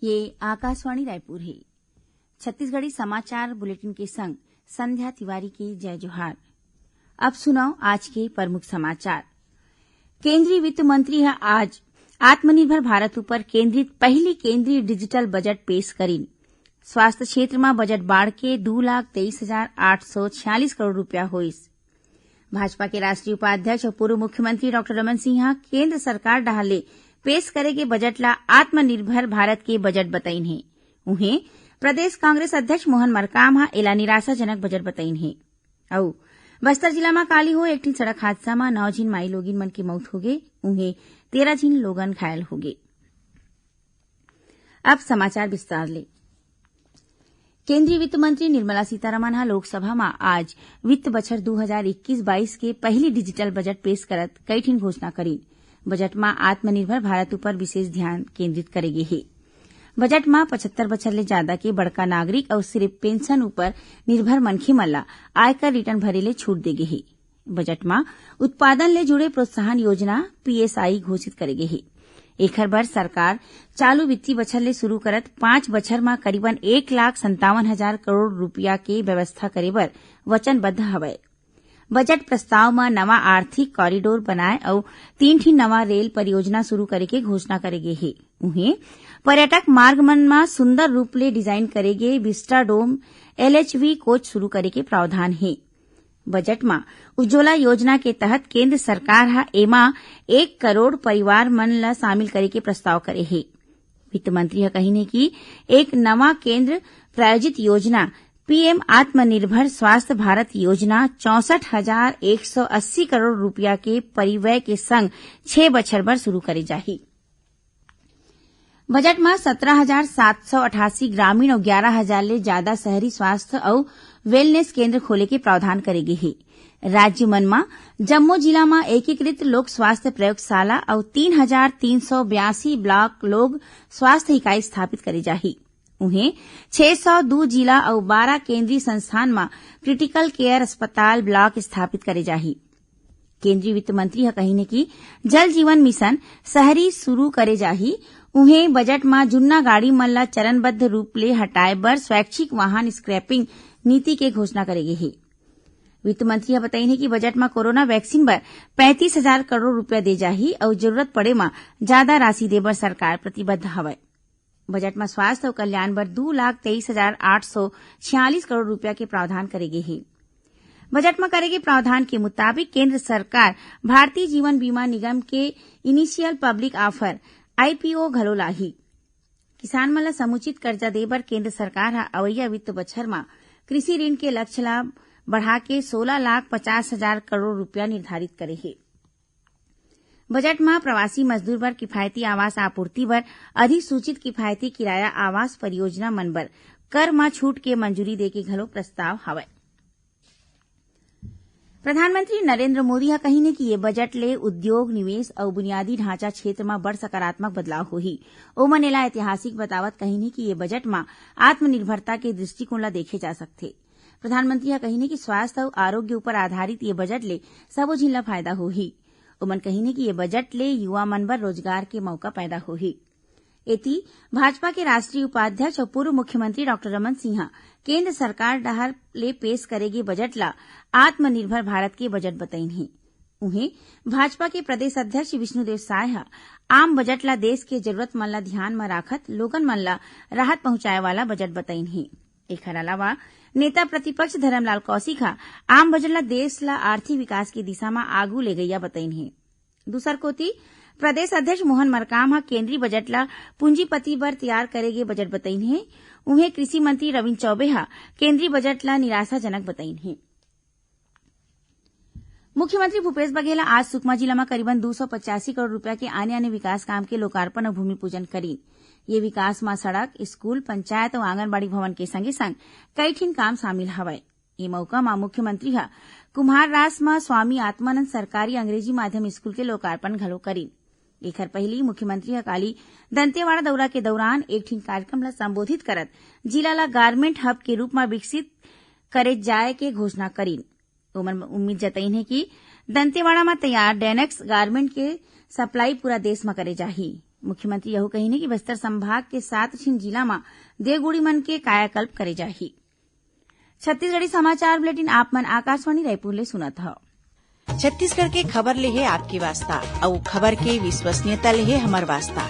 ये आकाशवाणी रायपुर है। छत्तीसगढ़ी समाचार बुलेटिन के संग संध्या तिवारी की जय जोहार। अब सुनाओ आज के प्रमुख समाचार। केंद्रीय वित्त मंत्री आज आत्मनिर्भर भारत ऊपर केंद्रित पहली केंद्रीय डिजिटल बजट पेश करीन। स्वास्थ्य क्षेत्र में बजट बाढ़ के 2,23,846 करोड़ रूपया होइस। भाजपा के राष्ट्रीय उपाध्यक्ष और पूर्व मुख्यमंत्री डॉक्टर रमन सिंह केंद्र सरकार डहाले पेश करे के बजट ला आत्मनिर्भर भारत के बजट बताइन है। उन्हें प्रदेश कांग्रेस अध्यक्ष मोहन मरकाम एला निराशाजनक बजट बताइन है। और बस्तर जिला में काली हो एक सड़क हादसा में 9 झीन माई लोगिन मन की मौत हो गई। उन्हें 13 झीन लोगन घायल हो गए। अब समाचार विस्तार ले। केंद्रीय वित्त मंत्री निर्मला सीतारमण लोकसभा में आज वित्त बछर 2021-22 के पहली डिजिटल बजट पेश करत कई ठिन घोषणा करी। बजट में आत्मनिर्भर भारत ऊपर विशेष ध्यान केंद्रित करे गे हे। बजट में 75 बछर ले ज्यादा के बड़का नागरिक और सिर्फ पेंशन ऊपर निर्भर मनखे मन ला आयकर रिटर्न भरे ले छूट देगे हे। बजट में उत्पादन ले जुड़े प्रोत्साहन योजना PSI घोषित करे गे हे। एखर बर सरकार चालू वित्तीय बछर ले शुरू करत 5 बछर में करीबन 1,57,000 करोड़ रूपया के व्यवस्था करे बर वचनबद्ध हवय। बजट प्रस्ताव में नवा आर्थिक कॉरिडोर बनाए और 3 ठिन नवा रेल परियोजना शुरू करे के घोषणा करे गे हे। उन्हें पर्यटक मार्ग मन में सुंदर रूप ले डिजाइन करे गे विस्टाडोम LHV कोच शुरू करे के प्रावधान है। बजट में उज्ज्वला योजना के तहत केंद्र सरकार एमा 1 करोड़ परिवार मन ला शामिल करे के प्रस्ताव करे है। वित्त मंत्री कहिने कि एक नवा केंद्र प्रायोजित योजना PM आत्मनिर्भर स्वास्थ्य भारत योजना 64,180 करोड़ रूपया के परिव्यय के संग 6 बछर बर शुरू करे जाही। बजट में 17,788 ग्रामीण और 11,000 ले ज्यादा शहरी स्वास्थ्य और वेलनेस केंद्र खोले के प्रावधान करेगे हे। राज्य मन में जम्मू जिला में एकीकृत लोक स्वास्थ्य प्रयोगशाला और 3,382 ब्लॉक लोक स्वास्थ्य इकाई स्थापित करे जाही। उन्हें 602 जिला और 12 केंद्रीय संस्थान में क्रिटिकल केयर अस्पताल ब्लॉक स्थापित करे जाही। केंद्रीय वित्त मंत्री कहिने कि जल जीवन मिशन शहरी शुरू करे जाही। उन्हें बजट में जुन्ना गाड़ी मन ला चरणबद्ध रूप ले हटाए बर स्वैच्छिक वाहन स्क्रैपिंग नीति के घोषणा करेगे हे। वित्त मंत्री बताइने कि बजट में कोरोना वैक्सीन बर 35,000 करोड़ रूपया दे जाही और जरूरत पड़े में ज्यादा राशि दे बर सरकार प्रतिबद्ध हवय। बजट में स्वास्थ्य और कल्याण बर 2,23,846 करोड़ रूपया के प्रावधान करेगे हे। बजट में करेगे प्रावधान के मुताबिक केंद्र सरकार भारतीय जीवन बीमा निगम के इनिशियल पब्लिक ऑफर IPO घलो लाही। किसान मन ला समुचित कर्जा दे बर केंद्र सरकार अवैया वित्त बछर में कृषि ऋण के लक्ष्य ला बढ़ा के 16,50,000 करोड़ रूपया निर्धारित करे हे। बजट में प्रवासी मजदूर बर किफायती आवास आपूर्ति बर अधिसूचित किफायती किराया आवास परियोजना मन बर कर में छूट के मंजूरी दे के घलो प्रस्ताव हवय। प्रधानमंत्री नरेंद्र मोदी कहिने कि ये बजट ले उद्योग निवेश और बुनियादी ढांचा क्षेत्र में बड़ सकारात्मक बदलाव होही। ओमन एला ऐतिहासिक बतावत कहिने कि ये बजट में आत्मनिर्भरता के दृष्टिकोण ला देखे जा सकथे। प्रधानमंत्री कहिने कि स्वास्थ्य और आरोग्य ऊपर आधारित ये बजट ले सबो झिन ला फायदा होही। ओमन कहिने कि ये बजट ले युवा मन बर रोजगार के मौका पैदा होही। एती भाजपा के राष्ट्रीय उपाध्यक्ष और पूर्व मुख्यमंत्री डॉक्टर रमन सिंह केंद्र सरकार डहर ले पेश करेगी बजट ला आत्मनिर्भर भारत के बजट बताइन है। उन्हें भाजपा के प्रदेश अध्यक्ष विष्णुदेव साय आम बजट ला देश के जरूरत मन ला ध्यान में राखत लोगन मन ला राहत पहुंचाए वाला बजट बताइन है। एकर अलावा नेता प्रतिपक्ष धरमलाल कौशिक आम बजट ला देश ला आर्थिक विकास की दिशा में आगू ले गईया बताइन है। दूसर कोती प्रदेश अध्यक्ष मोहन मरकाम केंद्रीय बजट ला पूंजीपति बर तैयार करेगे बजट बताइन है। उन्हें कृषि मंत्री रविन्द्र चौबे केंद्रीय बजट ला निराशाजनक बताइन है। मुख्यमंत्री भूपेश बघेल आज सुकमा जिला में करीबन 285 करोड़ रूपया के आने विकास काम के लोकार्पण और भूमि पूजन करीन। ये विकास में सड़क, स्कूल, पंचायत और आंगनबाड़ी भवन के संगे संग कई ठिन काम शामिल हवय। ये मौका में मुख्यमंत्री कुम्हाररास में स्वामी आत्मानंद सरकारी अंग्रेजी माध्यम स्कूल के लोकार्पण घलो करीन। एखर पहली मुख्यमंत्री काली दंतेवाड़ा दौरा के दौरान एक ठिन कार्यक्रम ला संबोधित करत जिला ला गारमेंट हब के रूप में विकसित करे जाए के घोषणा करीन। ओमन उम्मीद जताइन है कि दंतेवाड़ा में तैयार डेनेक्स गारमेंट के सप्लाई पूरा देश में करे जाही। मुख्यमंत्री यहू कहीने कि बस्तर संभाग के 7 जिला में देवगुड़ी मन के कायाकल्प करे जाही। छत्तीसगढ़ी समाचार बुलेटिन आप मन आकाशवाणी रायपुर ले सुनत हव। छत्तीसगढ़ के खबर ले है आपके वास्ता और खबर के विश्वसनीयता ले है हमार वास्ता।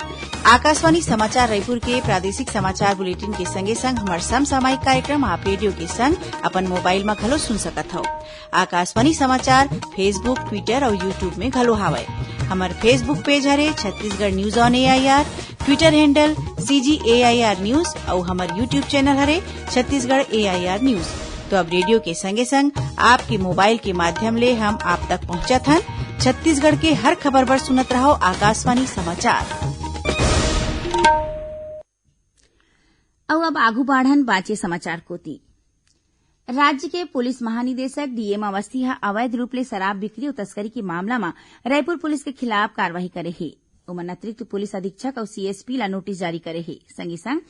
आकाशवाणी समाचार रायपुर के प्रादेशिक समाचार बुलेटिन के संगे संग हमार समसामयिक कार्यक्रम आप रेडियो के संग अपन मोबाइल में घलो सुन सकत हव। आकाशवाणी समाचार फेसबुक, ट्विटर और यूट्यूब में घलो हावय। हमार फेसबुक पेज हरे Chhattisgarh news on AIR, Twitter handle CGAIR news और हमार यूट्यूब चैनल हरे छत्तीसगढ़ AIR न्यूज। तो अब रेडियो के संगे संग आपके मोबाइल के माध्यम ले हम आप तक पहुंचत हन। छत्तीसगढ़ के हर खबर पर सुनत रहो आकाशवाणी समाचार। अब आगू बाढ़न बाचे समाचार कोती। राज्य के पुलिस महानिदेशक DM अवस्थी ह अवैध रूप ले शराब बिक्री और तस्करी के मामला में रायपुर पुलिस के खिलाफ कार्रवाई करे हे। ओमन अतिरिक्त पुलिस अधीक्षक और CSP ला नोटिस जारी करे हे। संगे संग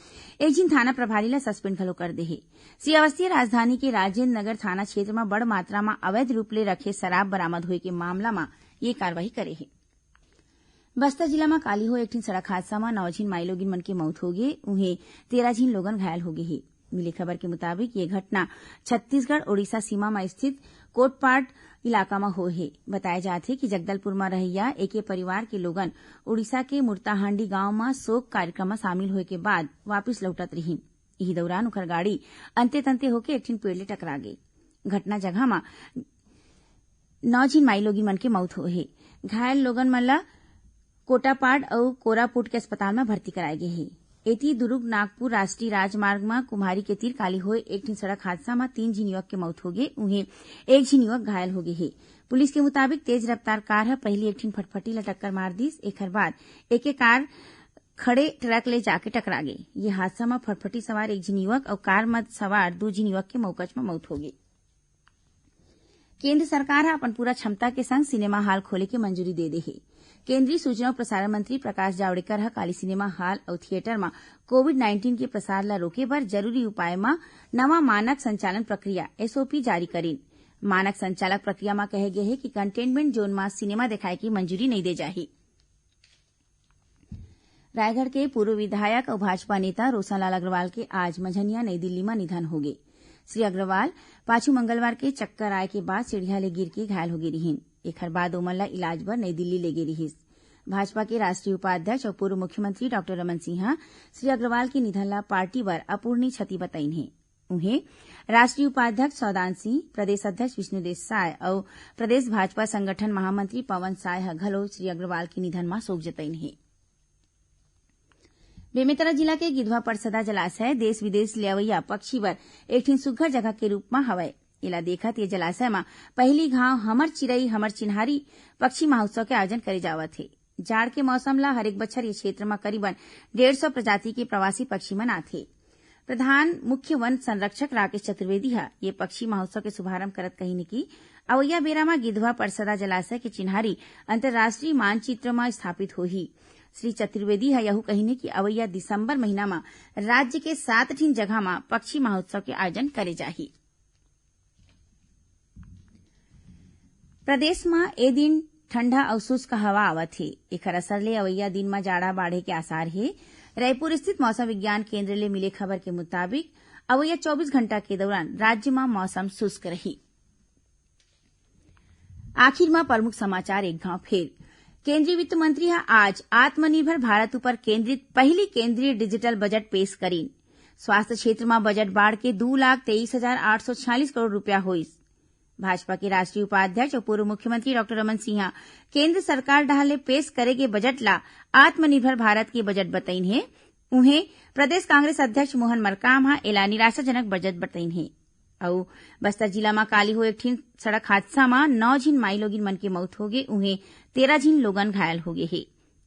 एक जिन थाना प्रभारी ला सस्पेंड घलो कर दे हे। श्री अवस्थी राजधानी के राजेंद्र नगर थाना क्षेत्र में बड़ मात्रा में अवैध रूप ले रखे शराब बरामद होए के मामला में ये कार्रवाई करे हे। बस्तर जिला में काली हो एक सड़क हादसा में 9 माइलोगिन मन के मौत हो गए, उन्हें 13 लोगन घायल हो गए हे। मिली खबर के मुताबिक ये घटना छत्तीसगढ़ ओडिशा सीमा में स्थित कोटपाड़ इलाका में हो है। बताया जाते कि जगदलपुर में रहैया एके परिवार के लोगन उड़ीसा के मुर्ताहांडी गांव में शोक कार्यक्रम में शामिल होए के बाद वापिस लौटत रहीन। यही दौरान उखर गाड़ी अंते तंते होके एक पेड़ ले टकरा गई। घटना जगह में 9 माइलोगी मन के मौत हो है। घायल लोगन मन ला कोटापाड़ और कोरापुट के अस्पताल में भर्ती कराए गए हैं। एती दुर्ग नागपुर राष्ट्रीय राजमार्ग में कुम्हारी के तीर काली होए एक सड़क हादसा में 3 युवक के मौत हो गए, उन्हें 1 युवक घायल हो गए है। पुलिस के मुताबिक तेज रफ्तार कार है पहली एक फटफटी ला टक्कर मार दीस, एकर बाद एके कार खड़े ट्रक ले जाके टकरा गई। ये हादसा में फटफटी सवार 1 युवक और कार में सवार 2 युवक के मौकच में मौत हो गई। केंद्र सरकार है अपन पूरा क्षमता के संग सिनेमा हॉल खोले के मंजूरी दे दे है। केंद्रीय सूचना और प्रसारण मंत्री प्रकाश जावड़ेकर ह काली सिनेमा हॉल और थिएटर में कोविड-19 के प्रसार ला रोके बर जरूरी उपाय में नवा मानक संचालन प्रक्रिया SOP जारी करीन। मानक संचालक प्रक्रिया में कहे गए है कि कंटेनमेंट जोन में सिनेमा दिखाए की मंजूरी नहीं दे जाही। रायगढ़ के पूर्व विधायक और भाजपा नेता रोशनलाल अग्रवाल के आज मंझनिया नई दिल्ली में निधन हो गए। श्री अग्रवाल पाछू मंगलवार के चक्कर आए के बाद सीढ़िया ले गिर के घायल हो गई रहीन। एकर बाद ओमन ला इलाज बर नई दिल्ली ले गई रहीस। भाजपा के राष्ट्रीय उपाध्यक्ष और पूर्व मुख्यमंत्री डॉक्टर रमन सिंहा श्री अग्रवाल के निधन ला पार्टी बर अपूर्णीय क्षति बताइन है। उन्हें राष्ट्रीय उपाध्यक्ष सौदान सिंह, प्रदेश अध्यक्ष विष्णुदेव साय और प्रदेश भाजपा संगठन महामंत्री पवन साय ह घलो श्री अग्रवाल के निधन में शोक जतइन है। बेमेतरा जिला के गिधवा परसदा जलाशय देश विदेश ले अवैया पक्षी बर एक सुघ्घर जगह के रूप में हवय। इला देखत ये जलाशय में पहली घाव हमर चिरई हमर चिन्हारी पक्षी महोत्सव के आयोजन करे जावत है। जाड़ के मौसम ला हरेक बछर ये क्षेत्र में करीबन 150 प्रजाति के प्रवासी पक्षी मन आथे। प्रधान मुख्य वन संरक्षक राकेश चतुर्वेदी ये पक्षी महोत्सव के शुभारंभ करत कहिने की अवैया बेरा में गिधवा परसदा जलाशय के चिन्हारी अंतर्राष्ट्रीय मानचित्र में स्थापित होही। श्री चतुर्वेदी यहू कहिने की अवैया दिसंबर महीना में राज्य के 7 जगह में पक्षी महोत्सव के आयोजन करे जाही। प्रदेश में ए दिन ठंडा और शुष्क हवा आवत है। एकर असर ले अवैया दिन में जाड़ा बाढ़े के आसार है। रायपुर स्थित मौसम विज्ञान केंद्र ले मिले खबर के मुताबिक अवैया 24 घंटा के दौरान राज्य में मौसम शुष्क रही। आखिर में प्रमुख समाचार एक घाव फेर। केंद्रीय वित्त मंत्री आज आत्मनिर्भर भारत पर केंद्रित पहली केंद्रीय डिजिटल बजट पेश करीन। स्वास्थ्य क्षेत्र में बजट बाढ़ के 2,23,846 करोड़ रुपया होइस। भाजपा के राष्ट्रीय उपाध्यक्ष और पूर्व मुख्यमंत्री डॉक्टर रमन सिंहा केंद्र सरकार डाले पेश करेगे बजट ला आत्मनिर्भर भारत के बजट बताइन है। उन्हें प्रदेश कांग्रेस अध्यक्ष मोहन मरकाम एला निराशाजनक बजट बताइन है। और बस्तर जिला में काली हो एक सड़क हादसा में 9 माइलोगिन मन के मौत हो गए, उन्हें 13 लोगन घायल हो गए है।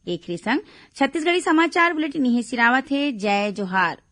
एक संग छत्तीसगढ़ी समाचार बुलेटिन यही सिरावत है। जय जोहार।